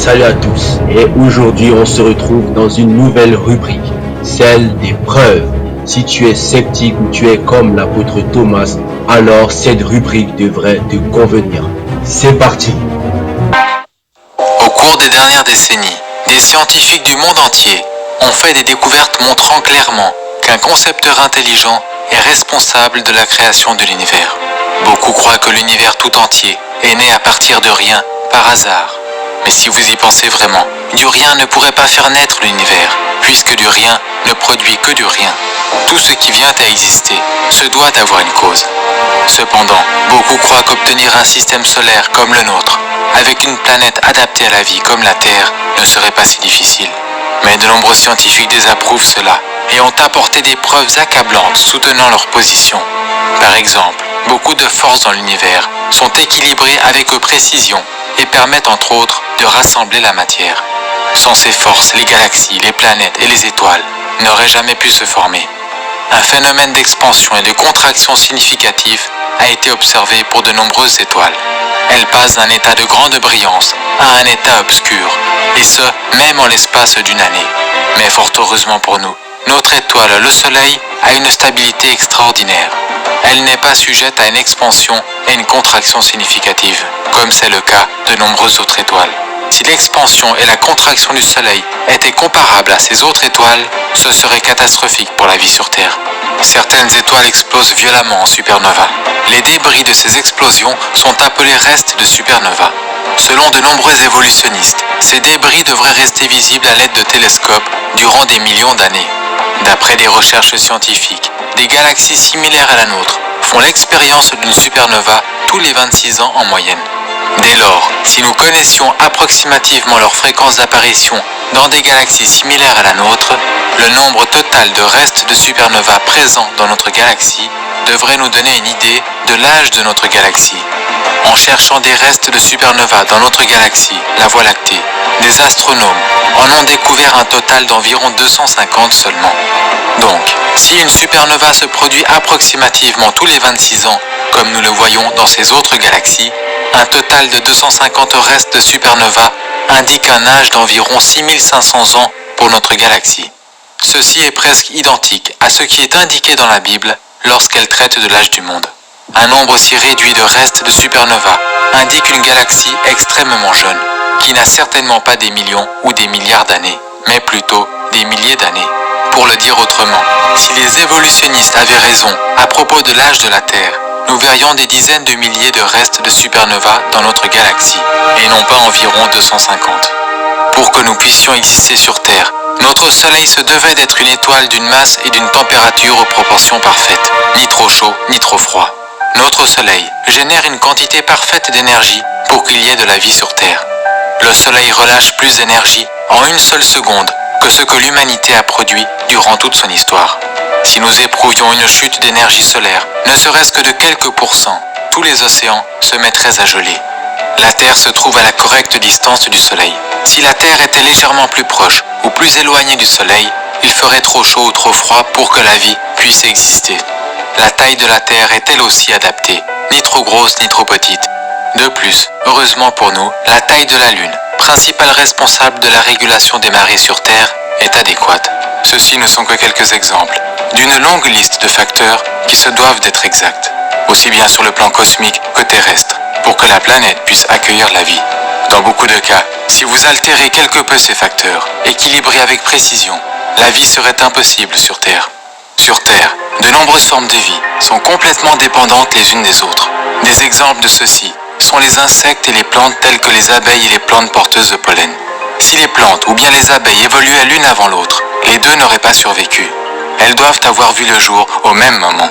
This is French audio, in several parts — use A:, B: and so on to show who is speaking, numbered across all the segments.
A: Salut à tous, et aujourd'hui on se retrouve dans une nouvelle rubrique, celle des preuves. Si tu es sceptique ou tu es comme l'apôtre Thomas, alors cette rubrique devrait te convenir. C'est parti!
B: Au cours des dernières décennies, des scientifiques du monde entier ont fait des découvertes montrant clairement qu'un concepteur intelligent est responsable de la création de l'univers. Beaucoup croient que l'univers tout entier est né à partir de rien, par hasard. Mais si vous y pensez vraiment, du rien ne pourrait pas faire naître l'univers, puisque du rien ne produit que du rien. Tout ce qui vient à exister se doit avoir une cause. Cependant, beaucoup croient qu'obtenir un système solaire comme le nôtre, avec une planète adaptée à la vie comme la Terre, ne serait pas si difficile. Mais de nombreux scientifiques désapprouvent cela et ont apporté des preuves accablantes soutenant leur position. Par exemple, beaucoup de forces dans l'univers sont équilibrées avec précision et permettent entre autres de rassembler la matière. Sans ces forces, les galaxies, les planètes et les étoiles n'auraient jamais pu se former. Un phénomène d'expansion et de contraction significative a été observé pour de nombreuses étoiles. Elles passent d'un état de grande brillance à un état obscur, et ce, même en l'espace d'une année. Mais fort heureusement pour nous, notre étoile, le Soleil, a une stabilité extraordinaire. Elle n'est pas sujette à une expansion et une contraction significative, comme c'est le cas de nombreuses autres étoiles. Si l'expansion et la contraction du Soleil étaient comparables à ces autres étoiles, ce serait catastrophique pour la vie sur Terre. Certaines étoiles explosent violemment en supernova. Les débris de ces explosions sont appelés restes de supernova. Selon de nombreux évolutionnistes, ces débris devraient rester visibles à l'aide de télescopes durant des millions d'années. D'après des recherches scientifiques, des galaxies similaires à la nôtre font l'expérience d'une supernova tous les 26 ans en moyenne. Dès lors, si nous connaissions approximativement leur fréquence d'apparition dans des galaxies similaires à la nôtre, le nombre total de restes de supernova présents dans notre galaxie devrait nous donner une idée de l'âge de notre galaxie. En cherchant des restes de supernova dans notre galaxie, la Voie lactée, des astronomes en ont découvert un total d'environ 250 seulement. Donc, si une supernova se produit approximativement tous les 26 ans, comme nous le voyons dans ces autres galaxies, un total de 250 restes de supernova indique un âge d'environ 6500 ans pour notre galaxie. Ceci est presque identique à ce qui est indiqué dans la Bible lorsqu'elle traite de l'âge du monde. Un nombre si réduit de restes de supernova indique une galaxie extrêmement jeune, qui n'a certainement pas des millions ou des milliards d'années, mais plutôt des milliers d'années. Pour le dire autrement, si les évolutionnistes avaient raison à propos de l'âge de la Terre, nous verrions des dizaines de milliers de restes de supernova dans notre galaxie, et non pas environ 250. Pour que nous puissions exister sur Terre, notre Soleil se devait d'être une étoile d'une masse et d'une température aux proportions parfaites, ni trop chaud ni trop froid. Notre Soleil génère une quantité parfaite d'énergie pour qu'il y ait de la vie sur Terre. Le Soleil relâche plus d'énergie en une seule seconde que ce que l'humanité a produit durant toute son histoire. Si nous éprouvions une chute d'énergie solaire, ne serait-ce que de quelques pourcents, tous les océans se mettraient à geler. La Terre se trouve à la correcte distance du Soleil. Si la Terre était légèrement plus proche ou plus éloignée du Soleil, il ferait trop chaud ou trop froid pour que la vie puisse exister. La taille de la Terre est elle aussi adaptée, ni trop grosse ni trop petite. De plus, heureusement pour nous, la taille de la Lune, principal responsable de la régulation des marées sur Terre, est adéquate. Ceux-ci ne sont que quelques exemples d'une longue liste de facteurs qui se doivent d'être exacts, aussi bien sur le plan cosmique que terrestre, pour que la planète puisse accueillir la vie. Dans beaucoup de cas, si vous altérez quelque peu ces facteurs, équilibrés avec précision, la vie serait impossible sur Terre. Sur Terre, de nombreuses formes de vie sont complètement dépendantes les unes des autres. Des exemples de ceux-ci sont les insectes et les plantes telles que les abeilles et les plantes porteuses de pollen. Si les plantes ou bien les abeilles évoluaient l'une avant l'autre, les deux n'auraient pas survécu. Elles doivent avoir vu le jour au même moment.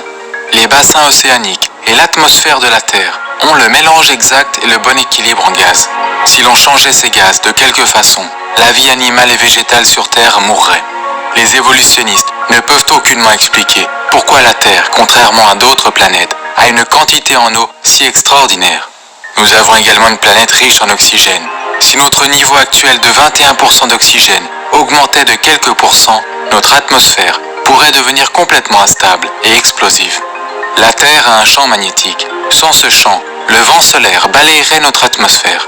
B: Les bassins océaniques et l'atmosphère de la Terre ont le mélange exact et le bon équilibre en gaz. Si l'on changeait ces gaz de quelque façon, la vie animale et végétale sur Terre mourrait. Les évolutionnistes ne peuvent aucunement expliquer pourquoi la Terre, contrairement à d'autres planètes, a une quantité en eau si extraordinaire. Nous avons également une planète riche en oxygène. Si notre niveau actuel de 21% d'oxygène augmentait de quelques pourcents, notre atmosphère pourrait devenir complètement instable et explosive. La Terre a un champ magnétique. Sans ce champ, le vent solaire balayerait notre atmosphère.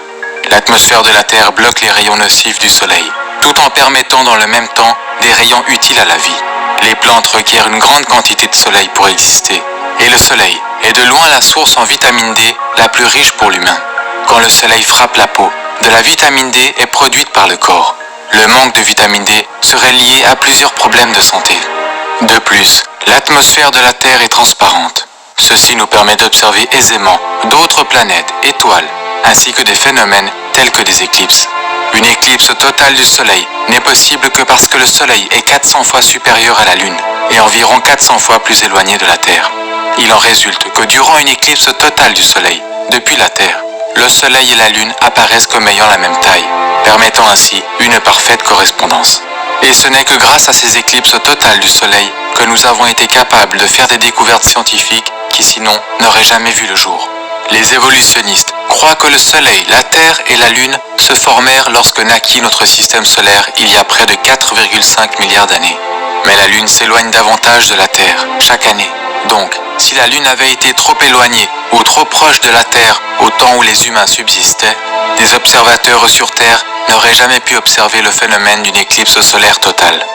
B: L'atmosphère de la Terre bloque les rayons nocifs du Soleil, tout en permettant dans le même temps des rayons utiles à la vie. Les plantes requièrent une grande quantité de soleil pour exister, et le soleil est de loin la source en vitamine D la plus riche pour l'humain. Quand le soleil frappe la peau, de la vitamine D est produite par le corps. Le manque de vitamine D serait lié à plusieurs problèmes de santé. De plus, l'atmosphère de la Terre est transparente. Ceci nous permet d'observer aisément d'autres planètes, étoiles, ainsi que des phénomènes tels que des éclipses. Une éclipse totale du Soleil n'est possible que parce que le Soleil est 400 fois supérieur à la Lune et environ 400 fois plus éloigné de la Terre. Il en résulte que durant une éclipse totale du Soleil, depuis la Terre, le Soleil et la Lune apparaissent comme ayant la même taille, permettant ainsi une parfaite correspondance. Et ce n'est que grâce à ces éclipses totales du Soleil que nous avons été capables de faire des découvertes scientifiques qui sinon n'auraient jamais vu le jour. Les évolutionnistes croient que le Soleil, la Terre et la Lune se formèrent lorsque naquit notre système solaire il y a près de 4,5 milliards d'années. Mais la Lune s'éloigne davantage de la Terre chaque année. Donc, si la Lune avait été trop éloignée ou trop proche de la Terre au temps où les humains subsistaient, des observateurs sur Terre n'auraient jamais pu observer le phénomène d'une éclipse solaire totale.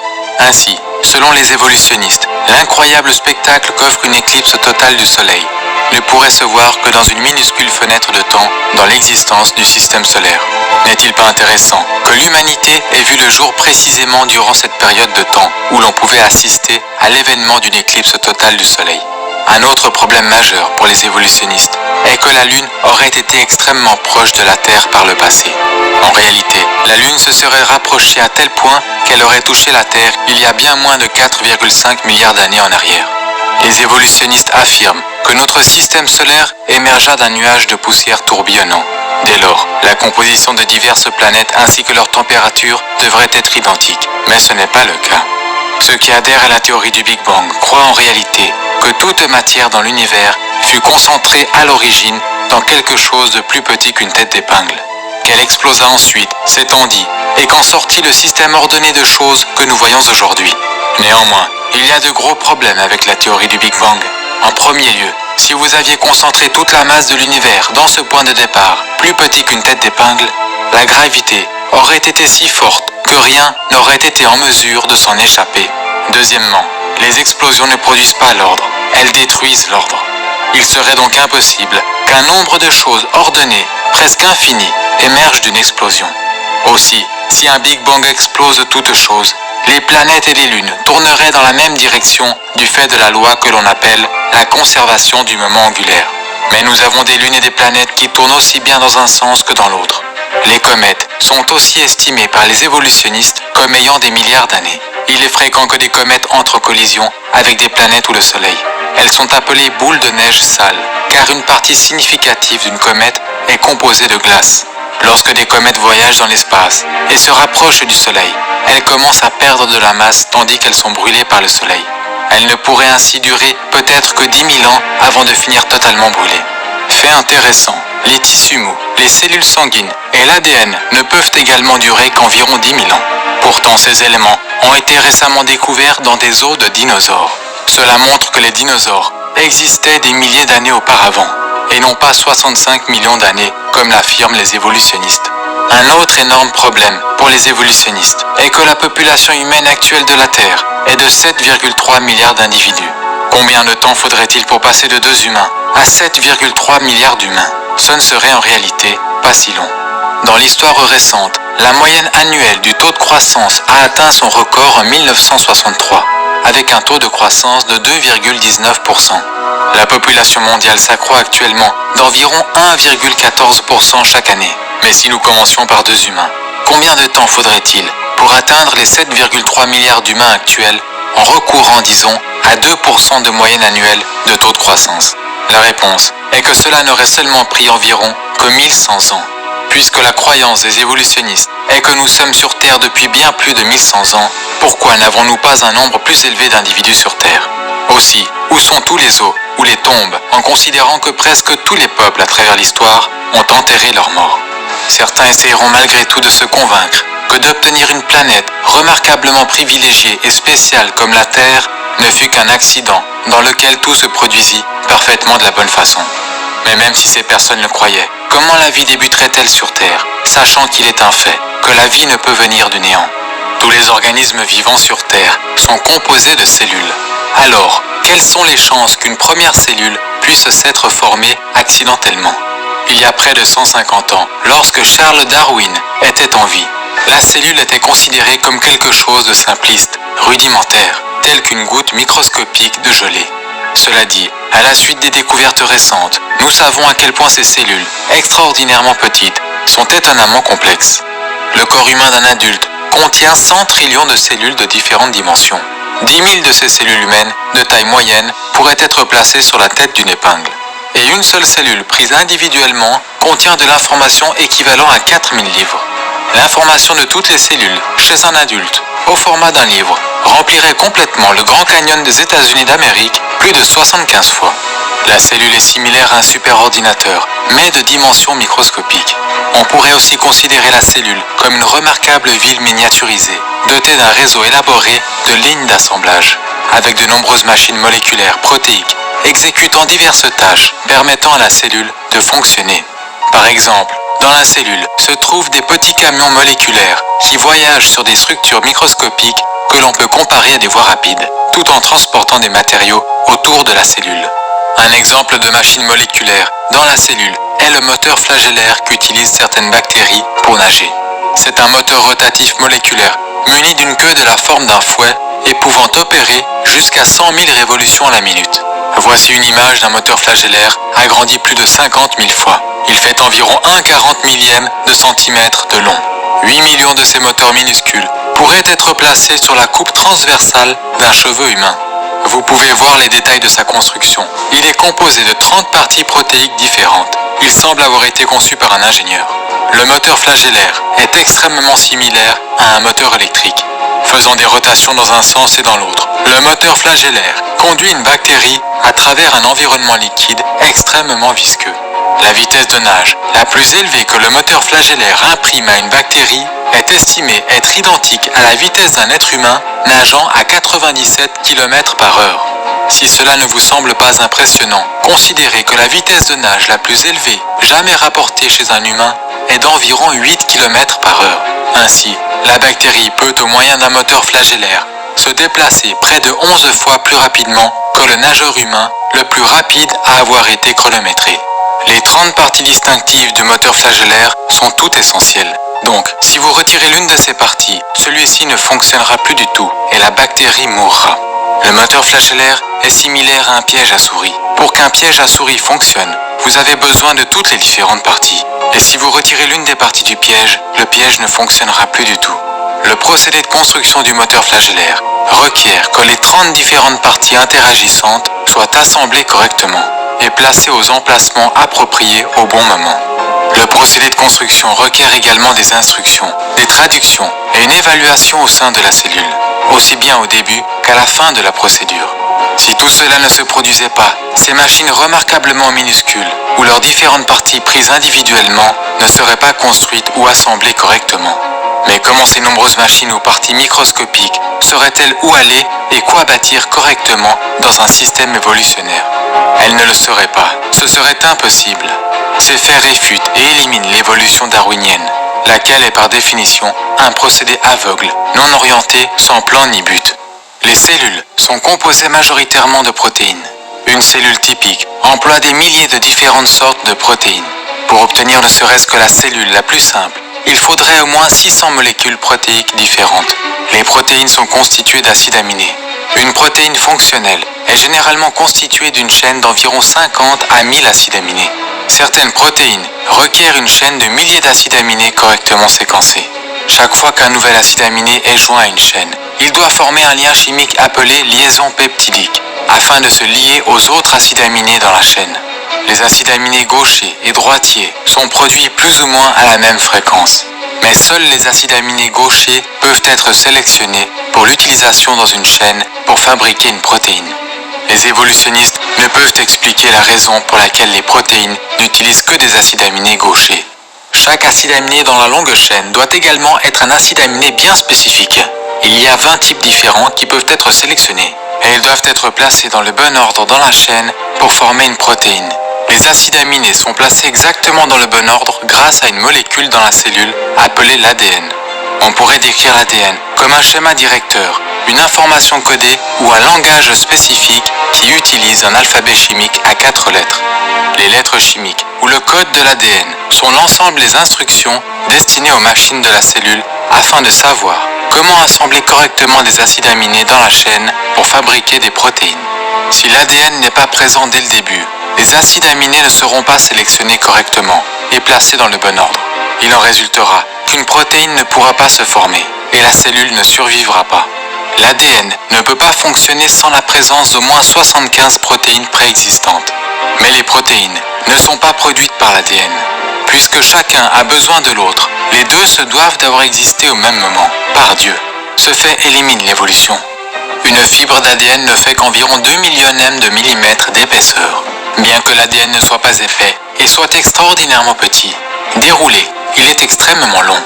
B: Ainsi, selon les évolutionnistes, l'incroyable spectacle qu'offre une éclipse totale du Soleil ne pourrait se voir que dans une minuscule fenêtre de temps dans l'existence du système solaire. N'est-il pas intéressant que l'humanité ait vu le jour précisément durant cette période de temps où l'on pouvait assister à l'événement d'une éclipse totale du Soleil? Un autre problème majeur pour les évolutionnistes est que la Lune aurait été extrêmement proche de la Terre par le passé. En réalité, la Lune se serait rapprochée à tel point qu'elle aurait touché la Terre il y a bien moins de 4,5 milliards d'années en arrière. Les évolutionnistes affirment que notre système solaire émergea d'un nuage de poussière tourbillonnant. Dès lors, la composition de diverses planètes ainsi que leur température devrait être identique, mais ce n'est pas le cas. Ceux qui adhèrent à la théorie du Big Bang croient en réalité que toute matière dans l'univers fut concentrée à l'origine dans quelque chose de plus petit qu'une tête d'épingle, qu'elle explosa ensuite, s'étendit, et qu'en sortit le système ordonné de choses que nous voyons aujourd'hui. Néanmoins, il y a de gros problèmes avec la théorie du Big Bang. En premier lieu, si vous aviez concentré toute la masse de l'univers dans ce point de départ, plus petit qu'une tête d'épingle, la gravité aurait été si forte que rien n'aurait été en mesure de s'en échapper. Deuxièmement, les explosions ne produisent pas l'ordre, elles détruisent l'ordre. Il serait donc impossible qu'un nombre de choses ordonnées, presque infini, émerge d'une explosion. Aussi, si un Big Bang explose toutes choses, les planètes et les lunes tourneraient dans la même direction du fait de la loi que l'on appelle la conservation du moment angulaire. Mais nous avons des lunes et des planètes qui tournent aussi bien dans un sens que dans l'autre. Les comètes sont aussi estimées par les évolutionnistes comme ayant des milliards d'années. Il est fréquent que des comètes entrent en collision avec des planètes ou le Soleil. Elles sont appelées boules de neige sales, car une partie significative d'une comète est composée de glace. Lorsque des comètes voyagent dans l'espace et se rapprochent du Soleil, elles commencent à perdre de la masse tandis qu'elles sont brûlées par le Soleil. Elles ne pourraient ainsi durer peut-être que 10 000 ans avant de finir totalement brûlées. Fait intéressant, les tissus mous, les cellules sanguines et l'ADN ne peuvent également durer qu'environ 10 000 ans. Pourtant, ces éléments ont été récemment découverts dans des os de dinosaures. Cela montre que les dinosaures existaient des milliers d'années auparavant, et non pas 65 millions d'années comme l'affirment les évolutionnistes. Un autre énorme problème pour les évolutionnistes est que la population humaine actuelle de la Terre est de 7,3 milliards d'individus. Combien de temps faudrait-il pour passer de 2 humains à 7,3 milliards d'humains? Ce ne serait en réalité pas si long. Dans l'histoire récente, la moyenne annuelle du taux de croissance a atteint son record en 1963, avec un taux de croissance de 2,19%. La population mondiale s'accroît actuellement d'environ 1,14% chaque année. Mais si nous commencions par 2 humains, combien de temps faudrait-il pour atteindre les 7,3 milliards d'humains actuels en recourant, disons, à 2% de moyenne annuelle de taux de croissance? La réponse est que cela n'aurait seulement pris environ que 1100 ans. Puisque la croyance des évolutionnistes est que nous sommes sur Terre depuis bien plus de 1100 ans, pourquoi n'avons-nous pas un nombre plus élevé d'individus sur Terre? Aussi, où sont tous les os ou les tombes en considérant que presque tous les peuples à travers l'histoire ont enterré leurs morts? Certains essayeront malgré tout de se convaincre que d'obtenir une planète remarquablement privilégiée et spéciale comme la Terre ne fut qu'un accident dans lequel tout se produisit parfaitement de la bonne façon. Mais même si ces personnes le croyaient, comment la vie débuterait-elle sur Terre, sachant qu'il est un fait que la vie ne peut venir du néant? Tous les organismes vivants sur Terre sont composés de cellules. Alors, quelles sont les chances qu'une première cellule puisse s'être formée accidentellement? Il y a près de 150 ans, lorsque Charles Darwin était en vie, la cellule était considérée comme quelque chose de simpliste, rudimentaire, telle qu'une goutte microscopique de gelée. Cela dit, à la suite des découvertes récentes, nous savons à quel point ces cellules, extraordinairement petites, sont étonnamment complexes. Le corps humain d'un adulte contient 100 trillions de cellules de différentes dimensions. 10 000 de ces cellules humaines, de taille moyenne, pourraient être placées sur la tête d'une épingle. Et une seule cellule prise individuellement contient de l'information équivalent à 4000 livres. L'information de toutes les cellules, chez un adulte, au format d'un livre, remplirait complètement le Grand Canyon des États-Unis d'Amérique plus de 75 fois. La cellule est similaire à un superordinateur, mais de dimension microscopique. On pourrait aussi considérer la cellule comme une remarquable ville miniaturisée, dotée d'un réseau élaboré de lignes d'assemblage, avec de nombreuses machines moléculaires protéiques, exécutant diverses tâches permettant à la cellule de fonctionner. Par exemple, dans la cellule se trouvent des petits camions moléculaires qui voyagent sur des structures microscopiques que l'on peut comparer à des voies rapides, tout en transportant des matériaux autour de la cellule. Un exemple de machine moléculaire dans la cellule est le moteur flagellaire qu'utilisent certaines bactéries pour nager. C'est un moteur rotatif moléculaire muni d'une queue de la forme d'un fouet et pouvant opérer jusqu'à 100 000 révolutions à la minute. Voici une image d'un moteur flagellaire agrandi plus de 50 000 fois. Il fait environ 1/40 millième de centimètre de long. 8 millions de ces moteurs minuscules pourraient être placés sur la coupe transversale d'un cheveu humain. Vous pouvez voir les détails de sa construction. Il est composé de 30 parties protéiques différentes. Il semble avoir été conçu par un ingénieur. Le moteur flagellaire est extrêmement similaire à un moteur électrique, faisant des rotations dans un sens et dans l'autre. Le moteur flagellaire conduit une bactérie à travers un environnement liquide extrêmement visqueux. La vitesse de nage la plus élevée que le moteur flagellaire imprime à une bactérie est estimée être identique à la vitesse d'un être humain nageant à 97 km/h. Si cela ne vous semble pas impressionnant, considérez que la vitesse de nage la plus élevée jamais rapportée chez un humain est d'environ 8 km/h. Ainsi, la bactérie peut, au moyen d'un moteur flagellaire, se déplacer près de 11 fois plus rapidement que le nageur humain le plus rapide à avoir été chronométré. Les 30 parties distinctives du moteur flagellaire sont toutes essentielles. Donc, si vous retirez l'une de ces parties, celui-ci ne fonctionnera plus du tout et la bactérie mourra. Le moteur flagellaire est similaire à un piège à souris. Pour qu'un piège à souris fonctionne, vous avez besoin de toutes les différentes parties. Et si vous retirez l'une des parties du piège, le piège ne fonctionnera plus du tout. Le procédé de construction du moteur flagellaire requiert que les 30 différentes parties interagissantes soient assemblées correctement et placées aux emplacements appropriés au bon moment. Le procédé de construction requiert également des instructions, des traductions et une évaluation au sein de la cellule, aussi bien au début qu'à la fin de la procédure. Si tout cela ne se produisait pas, ces machines remarquablement minuscules, ou leurs différentes parties prises individuellement, ne seraient pas construites ou assemblées correctement. Mais comment ces nombreuses machines aux parties microscopiques sauraient-elles où aller et quoi bâtir correctement dans un système évolutionnaire? Elles ne le seraient pas, ce serait impossible. Ces faits réfutent et éliminent l'évolution darwinienne, laquelle est par définition un procédé aveugle, non orienté, sans plan ni but. Les cellules sont composées majoritairement de protéines. Une cellule typique emploie des milliers de différentes sortes de protéines. Pour obtenir ne serait-ce que la cellule la plus simple, il faudrait au moins 600 molécules protéiques différentes. Les protéines sont constituées d'acides aminés. Une protéine fonctionnelle est généralement constituée d'une chaîne d'environ 50 à 1000 acides aminés. Certaines protéines requièrent une chaîne de milliers d'acides aminés correctement séquencés. Chaque fois qu'un nouvel acide aminé est joint à une chaîne, il doit former un lien chimique appelé liaison peptidique, afin de se lier aux autres acides aminés dans la chaîne. Les acides aminés gauchers et droitiers sont produits plus ou moins à la même fréquence. Mais seuls les acides aminés gauchers peuvent être sélectionnés pour l'utilisation dans une chaîne pour fabriquer une protéine. Les évolutionnistes ne peuvent expliquer la raison pour laquelle les protéines n'utilisent que des acides aminés gauchers. Chaque acide aminé dans la longue chaîne doit également être un acide aminé bien spécifique. Il y a 20 types différents qui peuvent être sélectionnés, et ils doivent être placés dans le bon ordre dans la chaîne pour former une protéine. Les Les acides aminés sont placés exactement dans le bon ordre grâce à une molécule dans la cellule appelée l'ADN. On pourrait décrire l'ADN comme un schéma directeur, une information codée ou un langage spécifique qui utilise un alphabet chimique à 4 lettres. Les lettres chimiques ou le code de l'ADN sont l'ensemble des instructions destinées aux machines de la cellule afin de savoir comment assembler correctement des acides aminés dans la chaîne pour fabriquer des protéines. Si l'ADN n'est pas présent dès le début, les acides aminés ne seront pas sélectionnés correctement et placés dans le bon ordre. Il en résultera qu'une protéine ne pourra pas se former et la cellule ne survivra pas. L'ADN ne peut pas fonctionner sans la présence d'au moins 75 protéines préexistantes. Mais les protéines ne sont pas produites par l'ADN. Puisque chacun a besoin de l'autre, les deux se doivent d'avoir existé au même moment, par Dieu. Ce fait élimine l'évolution. Une fibre d'ADN ne fait qu'environ 2 millionièmes de millimètre d'épaisseur. Bien que l'ADN ne soit pas épais et soit extraordinairement petit, déroulé, il est extrêmement long.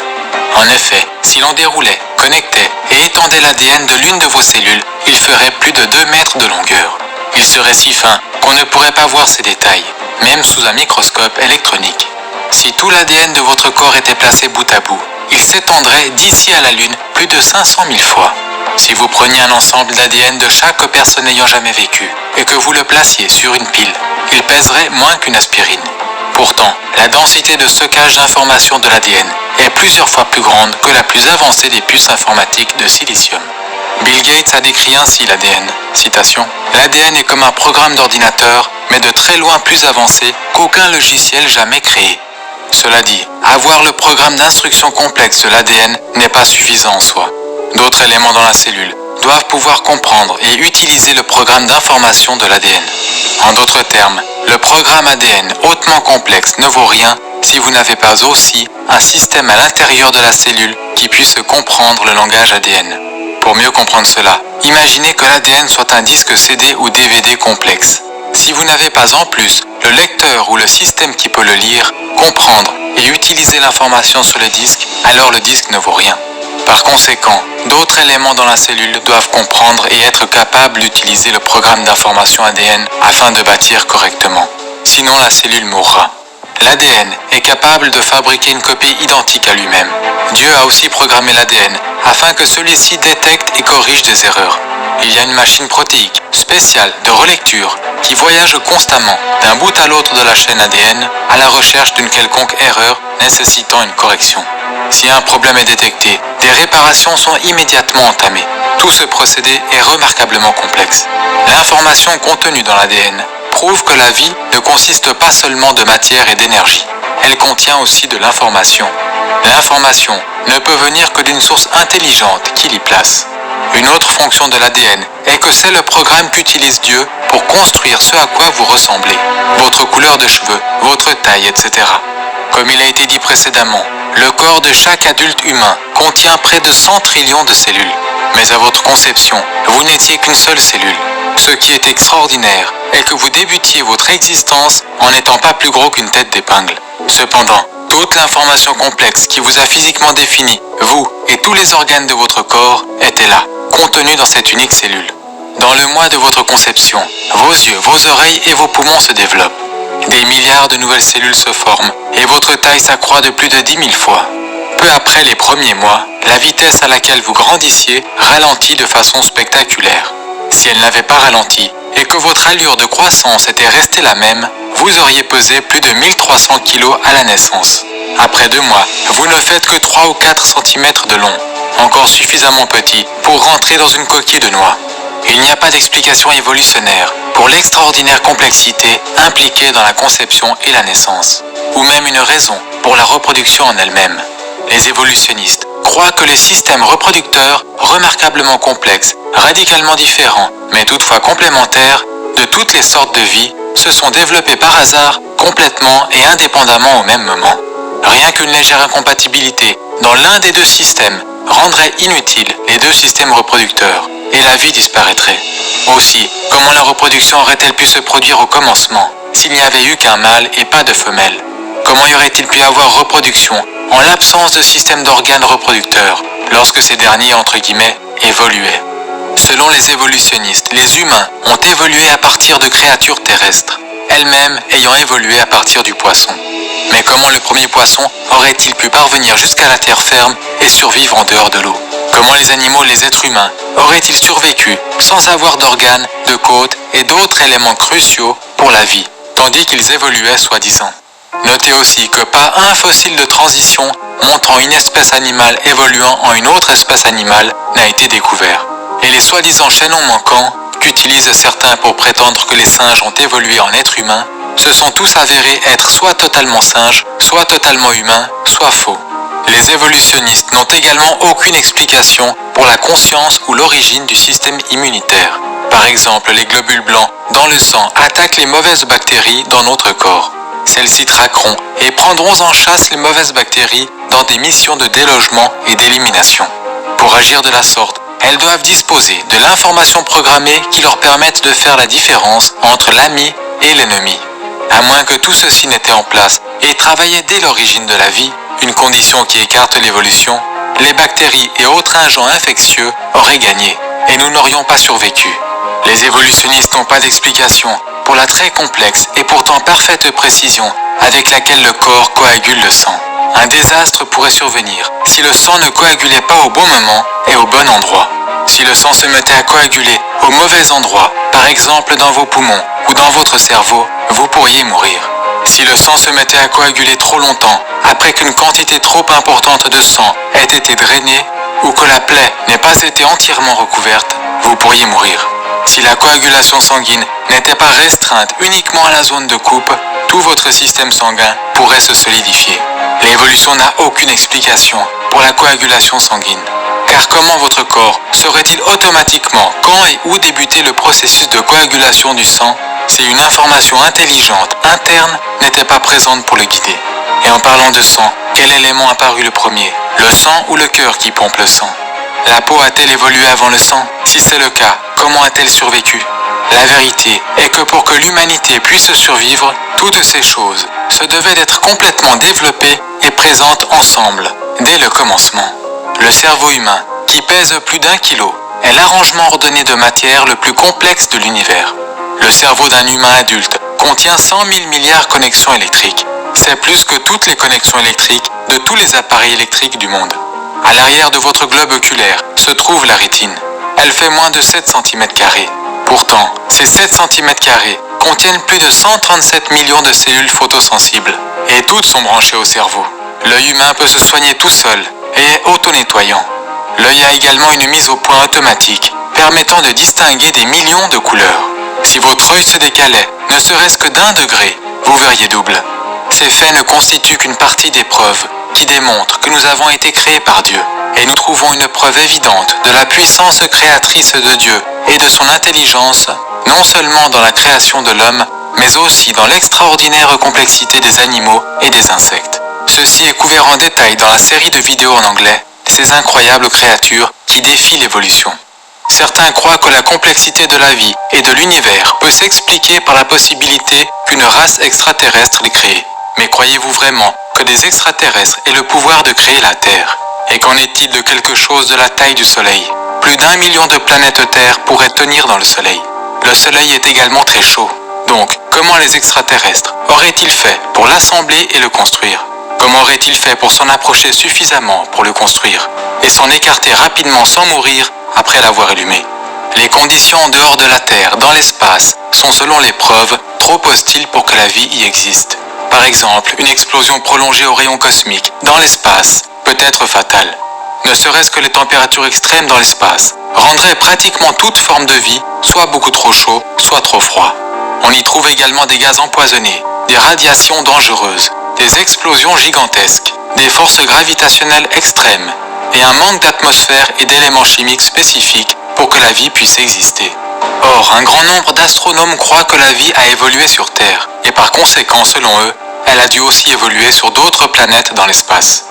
B: En effet, si l'on déroulait, connectait et étendait l'ADN de l'une de vos cellules, il ferait plus de 2 mètres de longueur. Il serait si fin qu'on ne pourrait pas voir ses détails, même sous un microscope électronique. Si tout l'ADN de votre corps était placé bout à bout, il s'étendrait d'ici à la Lune plus de 500 000 fois. Si vous preniez un ensemble d'ADN de chaque personne ayant jamais vécu et que vous le placiez sur une pile, il pèserait moins qu'une aspirine. Pourtant, la densité de stockage d'informations de l'ADN est plusieurs fois plus grande que la plus avancée des puces informatiques de silicium. Bill Gates a décrit ainsi l'ADN. Citation. L'ADN est comme un programme d'ordinateur, mais de très loin plus avancé qu'aucun logiciel jamais créé. Cela dit, avoir le programme d'instruction complexe de l'ADN n'est pas suffisant en soi. D'autres éléments dans la cellule doivent pouvoir comprendre et utiliser le programme d'information de l'ADN. En d'autres termes, le programme ADN hautement complexe ne vaut rien si vous n'avez pas aussi un système à l'intérieur de la cellule qui puisse comprendre le langage ADN. Pour mieux comprendre cela, imaginez que l'ADN soit un disque CD ou DVD complexe. Si vous n'avez pas en plus le lecteur ou le système qui peut le lire, comprendre et utiliser l'information sur le disque, alors le disque ne vaut rien. Par conséquent, d'autres éléments dans la cellule doivent comprendre et être capables d'utiliser le programme d'information ADN afin de bâtir correctement. Sinon, la cellule mourra. L'ADN est capable de fabriquer une copie identique à lui-même. Dieu a aussi programmé l'ADN afin que celui-ci détecte et corrige des erreurs. Il y a une machine protéique spéciale de relecture qui voyage constamment d'un bout à l'autre de la chaîne ADN à la recherche d'une quelconque erreur nécessitant une correction. Si un problème est détecté, des réparations sont immédiatement entamées. Tout ce procédé est remarquablement complexe. L'information contenue dans l'ADN prouve que la vie ne consiste pas seulement de matière et d'énergie. Elle contient aussi de l'information. L'information ne peut venir que d'une source intelligente qui l'y place. Une autre fonction de l'ADN est que c'est le programme qu'utilise Dieu pour construire ce à quoi vous ressemblez, votre couleur de cheveux, votre taille, etc. Comme il a été dit précédemment, le corps de chaque adulte humain contient près de 100 trillions de cellules. Mais à votre conception, vous n'étiez qu'une seule cellule. Ce qui est extraordinaire est que vous débutiez votre existence en n'étant pas plus gros qu'une tête d'épingle. Cependant, toute l'information complexe qui vous a physiquement défini, vous et tous les organes de votre corps, étaient là, contenus dans cette unique cellule. Dans le mois de votre conception, vos yeux, vos oreilles et vos poumons se développent. Des milliards de nouvelles cellules se forment et votre taille s'accroît de plus de 10 000 fois. Peu après les premiers mois, la vitesse à laquelle vous grandissiez ralentit de façon spectaculaire. Si elle n'avait pas ralenti et que votre allure de croissance était restée la même, vous auriez pesé plus de 1300 kg à la naissance. Après 2 mois, vous ne faites que 3 ou 4 cm de long, encore suffisamment petit pour rentrer dans une coquille de noix. Il n'y a pas d'explication évolutionnaire pour l'extraordinaire complexité impliquée dans la conception et la naissance, ou même une raison pour la reproduction en elle-même. Les évolutionnistes croient que les systèmes reproducteurs remarquablement complexes, radicalement différents, mais toutefois complémentaires, de toutes les sortes de vie, se sont développés par hasard, complètement et indépendamment au même moment. Rien qu'une légère incompatibilité dans l'un des 2 systèmes rendrait inutiles les 2 systèmes reproducteurs, et la vie disparaîtrait. Aussi, comment la reproduction aurait-elle pu se produire au commencement, s'il n'y avait eu qu'un mâle et pas de femelle? Comment y aurait-il pu avoir reproduction en l'absence de système d'organes reproducteurs, lorsque ces derniers, entre guillemets, évoluaient? Selon les évolutionnistes, les humains ont évolué à partir de créatures terrestres. elles-mêmes ayant évolué à partir du poisson. Mais comment le premier poisson aurait-il pu parvenir jusqu'à la terre ferme et survivre en dehors de l'eau? Comment les animaux, les êtres humains, auraient-ils survécu sans avoir d'organes, de côtes et d'autres éléments cruciaux pour la vie, tandis qu'ils évoluaient soi-disant? Notez aussi que pas un fossile de transition montrant une espèce animale évoluant en une autre espèce animale n'a été découvert. Et les soi-disant chaînons manquants, qu'utilisent certains pour prétendre que les singes ont évolué en êtres humains, se sont tous avérés être soit totalement singes, soit totalement humains, soit faux. Les évolutionnistes n'ont également aucune explication pour la conscience ou l'origine du système immunitaire. Par exemple, les globules blancs dans le sang attaquent les mauvaises bactéries dans notre corps. Celles-ci traqueront et prendront en chasse les mauvaises bactéries dans des missions de délogement et d'élimination. Pour agir de la sorte, elles doivent disposer de l'information programmée qui leur permette de faire la différence entre l'ami et l'ennemi. À moins que tout ceci n'était en place et travaillait dès l'origine de la vie, une condition qui écarte l'évolution, les bactéries et autres agents infectieux auraient gagné et nous n'aurions pas survécu. Les évolutionnistes n'ont pas d'explication pour la très complexe et pourtant parfaite précision avec laquelle le corps coagule le sang. Un désastre pourrait survenir si le sang ne coagulait pas au bon moment et au bon endroit. Si le sang se mettait à coaguler au mauvais endroit, par exemple dans vos poumons ou dans votre cerveau, vous pourriez mourir. Si le sang se mettait à coaguler trop longtemps, après qu'une quantité trop importante de sang ait été drainée ou que la plaie n'ait pas été entièrement recouverte, vous pourriez mourir. Si la coagulation sanguine n'était pas restreinte uniquement à la zone de coupe, tout votre système sanguin pourrait se solidifier. L'évolution n'a aucune explication pour la coagulation sanguine. Car comment votre corps saurait-il automatiquement quand et où débuter le processus de coagulation du sang si une information intelligente interne n'était pas présente pour le guider? Et en parlant de sang, quel élément a paru le premier? Le sang ou le cœur qui pompe le sang? La peau a-t-elle évolué avant le sang? Si c'est le cas, comment a-t-elle survécu? La vérité est que pour que l'humanité puisse survivre, toutes ces choses se devaient d'être complètement développées et présentes ensemble, dès le commencement. Le cerveau humain, qui pèse plus d'1 kilo, est l'arrangement ordonné de matière le plus complexe de l'univers. Le cerveau d'un humain adulte contient 100 000 milliards de connexions électriques. C'est plus que toutes les connexions électriques de tous les appareils électriques du monde. À l'arrière de votre globe oculaire se trouve la rétine. Elle fait moins de 7 cm². Pourtant, ces 7 cm² contiennent plus de 137 millions de cellules photosensibles, et toutes sont branchées au cerveau. L'œil humain peut se soigner tout seul et est auto-nettoyant. L'œil a également une mise au point automatique, permettant de distinguer des millions de couleurs. Si votre œil se décalait, ne serait-ce que d'1 degré, vous verriez double. Ces faits ne constituent qu'une partie des preuves qui démontrent que nous avons été créés par Dieu. Et nous trouvons une preuve évidente de la puissance créatrice de Dieu et de son intelligence, non seulement dans la création de l'homme, mais aussi dans l'extraordinaire complexité des animaux et des insectes. Ceci est couvert en détail dans la série de vidéos en anglais, ces incroyables créatures qui défient l'évolution. Certains croient que la complexité de la vie et de l'univers peut s'expliquer par la possibilité qu'une race extraterrestre l'ait créée. Mais croyez-vous vraiment que des extraterrestres aient le pouvoir de créer la Terre? Et qu'en est-il de quelque chose de la taille du Soleil? Plus d'1 million de planètes Terre pourraient tenir dans le Soleil. Le Soleil est également très chaud. Donc, comment les extraterrestres auraient-ils fait pour l'assembler et le construire? Comment auraient-ils fait pour s'en approcher suffisamment pour le construire et s'en écarter rapidement sans mourir après l'avoir allumé? Les conditions en dehors de la Terre, dans l'espace, sont selon les preuves trop hostiles pour que la vie y existe. Par exemple, une explosion prolongée au rayon cosmique dans l'espace peut être fatale. Ne serait-ce que les températures extrêmes dans l'espace rendraient pratiquement toute forme de vie soit beaucoup trop chaud, soit trop froid. On y trouve également des gaz empoisonnés, des radiations dangereuses, des explosions gigantesques, des forces gravitationnelles extrêmes et un manque d'atmosphère et d'éléments chimiques spécifiques pour que la vie puisse exister. Or, un grand nombre d'astronomes croient que la vie a évolué sur Terre et par conséquent, selon eux, elle a dû aussi évoluer sur d'autres planètes dans l'espace.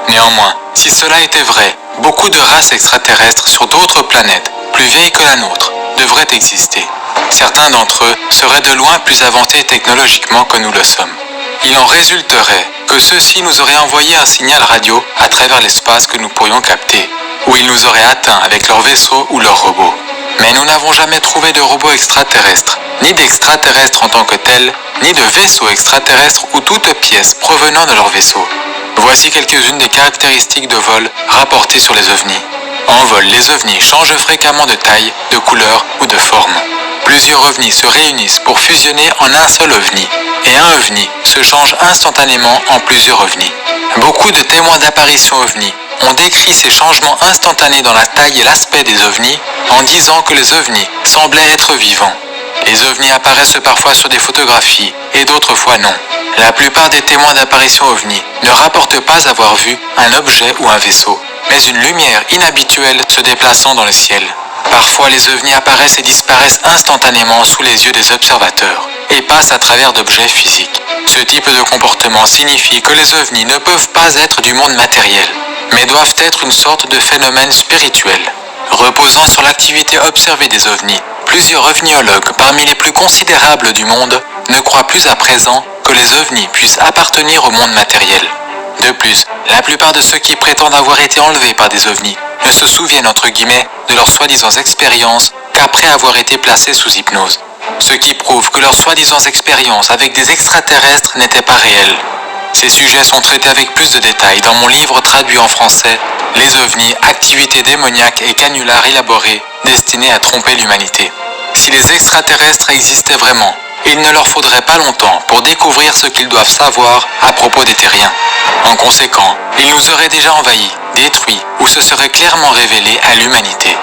B: Néanmoins, si cela était vrai, beaucoup de races extraterrestres sur d'autres planètes, plus vieilles que la nôtre, devraient exister. Certains d'entre eux seraient de loin plus avancés technologiquement que nous le sommes. Il en résulterait que ceux-ci nous auraient envoyé un signal radio à travers l'espace que nous pourrions capter, ou ils nous auraient atteints avec leurs vaisseaux ou leurs robots. Mais nous n'avons jamais trouvé de robots extraterrestres, ni d'extraterrestres en tant que tels, ni de vaisseaux extraterrestres ou toute pièce provenant de leur vaisseau. Voici quelques-unes des caractéristiques de vol rapportées sur les ovnis. En vol, les ovnis changent fréquemment de taille, de couleur ou de forme. Plusieurs ovnis se réunissent pour fusionner en un seul ovni, et un ovni se change instantanément en plusieurs ovnis. Beaucoup de témoins d'apparitions ovnis ont décrit ces changements instantanés dans la taille et l'aspect des ovnis en disant que les ovnis semblaient être vivants. Les ovnis apparaissent parfois sur des photographies et d'autres fois non. La plupart des témoins d'apparitions ovnis ne rapportent pas avoir vu un objet ou un vaisseau, mais une lumière inhabituelle se déplaçant dans le ciel. Parfois, les ovnis apparaissent et disparaissent instantanément sous les yeux des observateurs et passent à travers d'objets physiques. Ce type de comportement signifie que les ovnis ne peuvent pas être du monde matériel, mais doivent être une sorte de phénomène spirituel. Reposant sur l'activité observée des ovnis, plusieurs ovniologues parmi les plus considérables du monde ne croient plus à présent que les ovnis puissent appartenir au monde matériel. De plus, la plupart de ceux qui prétendent avoir été enlevés par des ovnis ne se souviennent entre guillemets de leurs soi-disant expériences qu'après avoir été placés sous hypnose. Ce qui prouve que leurs soi-disant expériences avec des extraterrestres n'étaient pas réelles. Ces sujets sont traités avec plus de détails dans mon livre traduit en français « Les ovnis, activités démoniaques et canulars élaborés destinés à tromper l'humanité ». Si les extraterrestres existaient vraiment, il ne leur faudrait pas longtemps pour découvrir ce qu'ils doivent savoir à propos des terriens. En conséquent, ils nous auraient déjà envahis, détruits ou se seraient clairement révélés à l'humanité.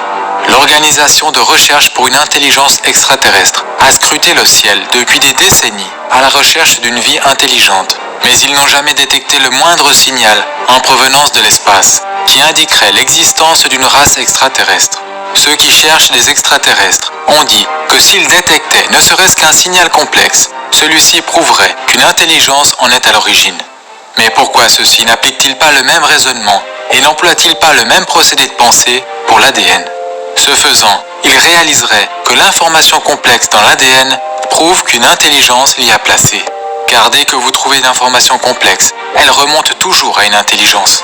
B: L'Organisation de recherche pour une intelligence extraterrestre a scruté le ciel depuis des décennies à la recherche d'une vie intelligente, mais ils n'ont jamais détecté le moindre signal en provenance de l'espace qui indiquerait l'existence d'une race extraterrestre. Ceux qui cherchent des extraterrestres ont dit que s'ils détectaient ne serait-ce qu'un signal complexe, celui-ci prouverait qu'une intelligence en est à l'origine. Mais pourquoi ceux-ci n'appliquent-ils pas le même raisonnement et n'emploient-ils pas le même procédé de pensée pour l'ADN ? Ce faisant, ils réaliseraient que l'information complexe dans l'ADN prouve qu'une intelligence l'y a placée. Car dès que vous trouvez une information complexe, elle remonte toujours à une intelligence.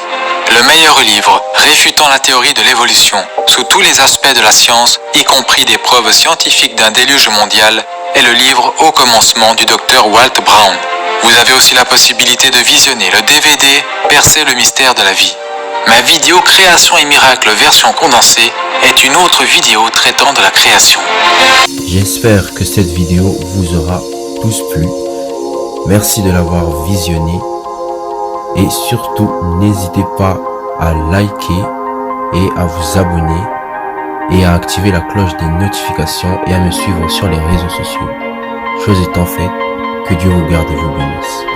B: Le meilleur livre réfutant la théorie de l'évolution sous tous les aspects de la science, y compris des preuves scientifiques d'un déluge mondial, est le livre Au commencement du Dr Walt Brown. Vous avez aussi la possibilité de visionner le DVD Percer le mystère de la vie. Ma vidéo Création et Miracle version condensée est une autre vidéo traitant de la création.
C: J'espère que cette vidéo vous aura tous plu. Merci de l'avoir visionnée. Et surtout, n'hésitez pas à liker et à vous abonner et à activer la cloche des notifications et à me suivre sur les réseaux sociaux. Chose étant faite, que Dieu vous garde et vous bénisse.